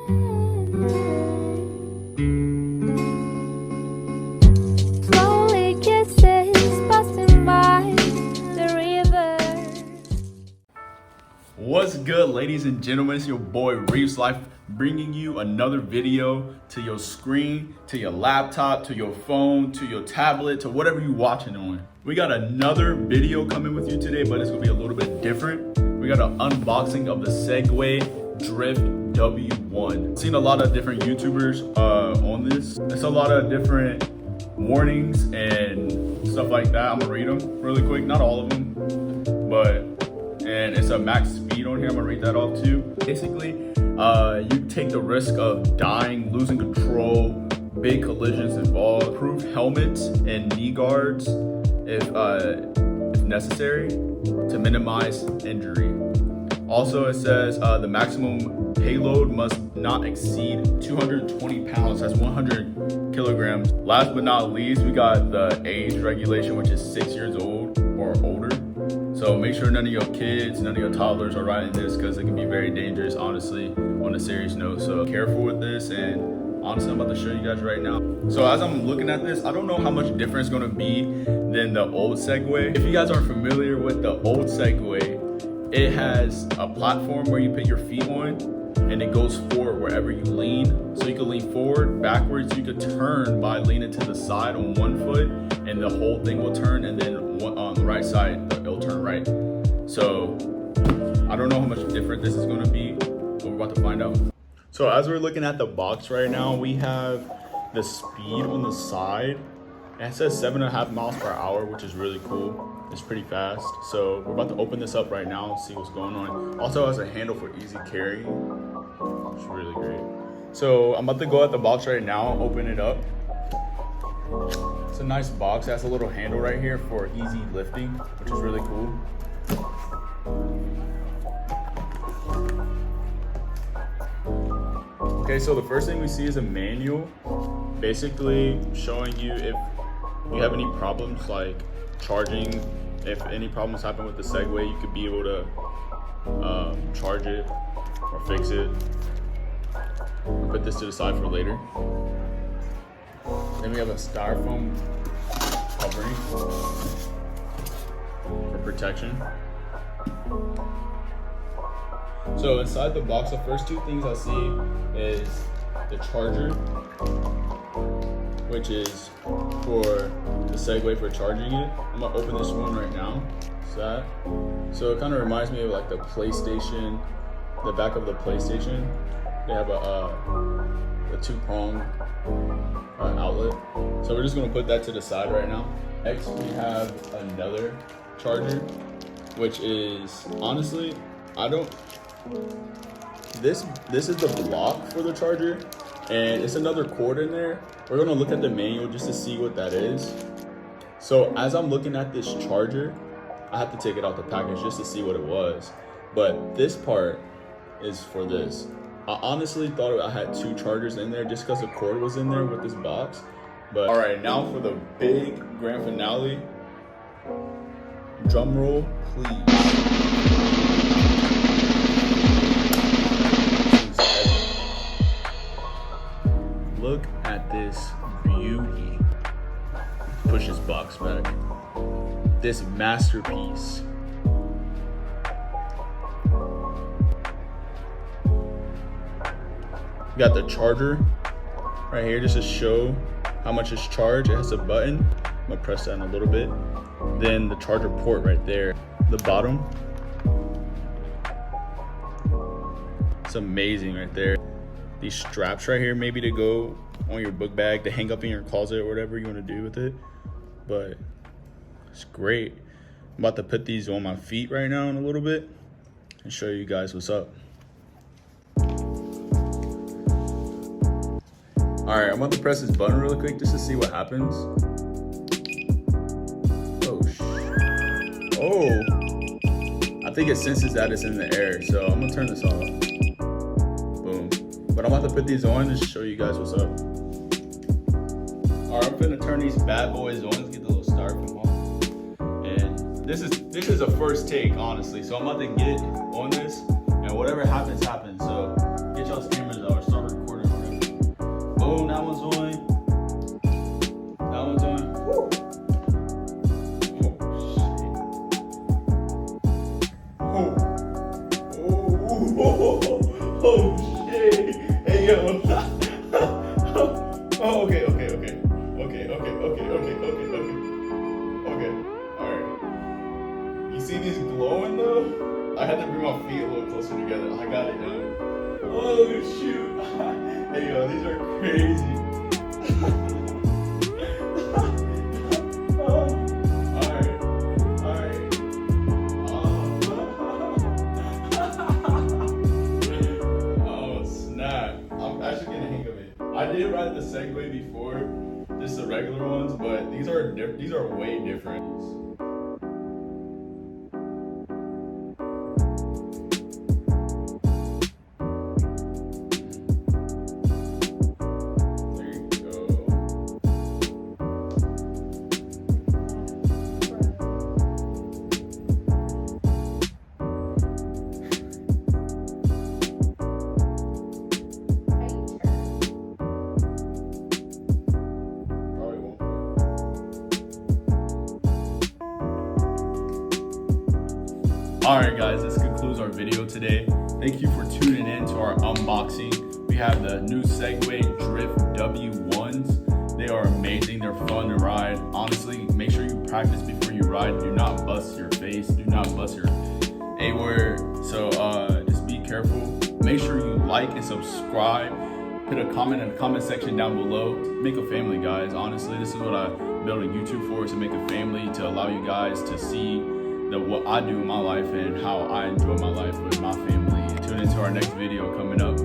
Slowly kisses passing by the river. What's good, ladies and gentlemen? It's your boy Reeves Life, bringing you another video to your screen, to your laptop, to your phone, to your tablet, to whatever you're watching on. We got another video coming with you today, but it's gonna be a little bit different. We got an unboxing of the Segway Drift W1. I've seen a lot of different YouTubers on this. It's a lot of different warnings and stuff like that. I'm gonna read them really quick, not all of them, and it's a max speed on here. I'm gonna read that off too. Basically, you take the risk of dying, losing control, big collisions involved, approved helmets and knee guards if necessary to minimize injury. Also, it says the maximum payload must not exceed 220 pounds. That's 100 kilograms. Last but not least, we got the age regulation, which is 6 years old or older. So make sure none of your kids, none of your toddlers are riding this because it can be very dangerous, honestly, on a serious note. So careful with this, and honestly, I'm about to show you guys right now. So as I'm looking at this, I don't know how much different it's gonna be than the old Segway. If you guys aren't familiar with the old Segway, it has a platform where you put your feet on and it goes forward wherever you lean. So you can lean forward, backwards, you could turn by leaning to the side on one foot and the whole thing will turn, and then on the right side, it'll turn right. So I don't know how much different this is gonna be, but we're about to find out. So as we're looking at the box right now, we have the speed on the side. It says 7.5 miles per hour, which is really cool. It's pretty fast. So we're about to open this up right now and see what's going on. Also has a handle for easy carrying. It's really great. So I'm about to go at the box right now, open it up. It's a nice box. It has a little handle right here for easy lifting, which is really cool. Okay, so the first thing we see is a manual, basically showing you if you have any problems like charging. If any problems happen with the Segway, you could be able to charge it or fix it. I'll put this to the side for later. Then we have a styrofoam covering for protection. So inside the box, the first two things I see is the charger, which is for the Segway for charging it. I'm gonna open this one right now. So it kind of reminds me of like the PlayStation, the back of the PlayStation. They have a two-prong outlet. So we're just gonna put that to the side right now. Next, we have another charger, which is honestly, this is the block for the charger, and it's another cord in there. We're gonna look at the manual just to see what that is. So as I'm looking at this charger, I have to take it out the package just to see what it was. But this part is for this. I honestly thought I had two chargers in there just because the cord was in there with this box. But all right, now for the big grand finale. Drum roll, please. Look at this beauty. Push this box back. This masterpiece. You got the charger right here just to show how much it's charged. It has a button. I'm gonna press that in a little bit. Then the charger port right there. The bottom. It's amazing right there. These straps right here, maybe to go on your book bag, to hang up in your closet or whatever you want to do with it. But it's great. I'm about to put these on my feet right now in a little bit and show you guys what's up. All right, I'm about to press this button really quick just to see what happens. Oh, I think it senses that it's in the air, so I'm gonna turn this off. Boom. But I'm about to put these on and show you guys what's up. All right, I'm gonna turn these bad boys on. Let's get the little styrofoam off. And this is a first take, honestly. So I'm about to get on this, and whatever happens, happens. So get y'all's cameras out. Start Oh shoot. Hey yo, these are crazy. Alright. Oh snap. I'm actually getting the hang of it. I did ride the Segway before, just the regular ones, but these are way different. Alright guys, this concludes our video today. Thank you for tuning in to our unboxing. We have the new Segway Drift W1s. They are amazing, they're fun to ride. Honestly, make sure you practice before you ride. Do not bust your face, do not bust your A-word. So just be careful. Make sure you like and subscribe. Put a comment in the comment section down below. Make a family, guys. Honestly, this is what I built a YouTube for, to make a family, to allow you guys to see what I do in my life and how I enjoy my life with my family. Tune into our next video coming up.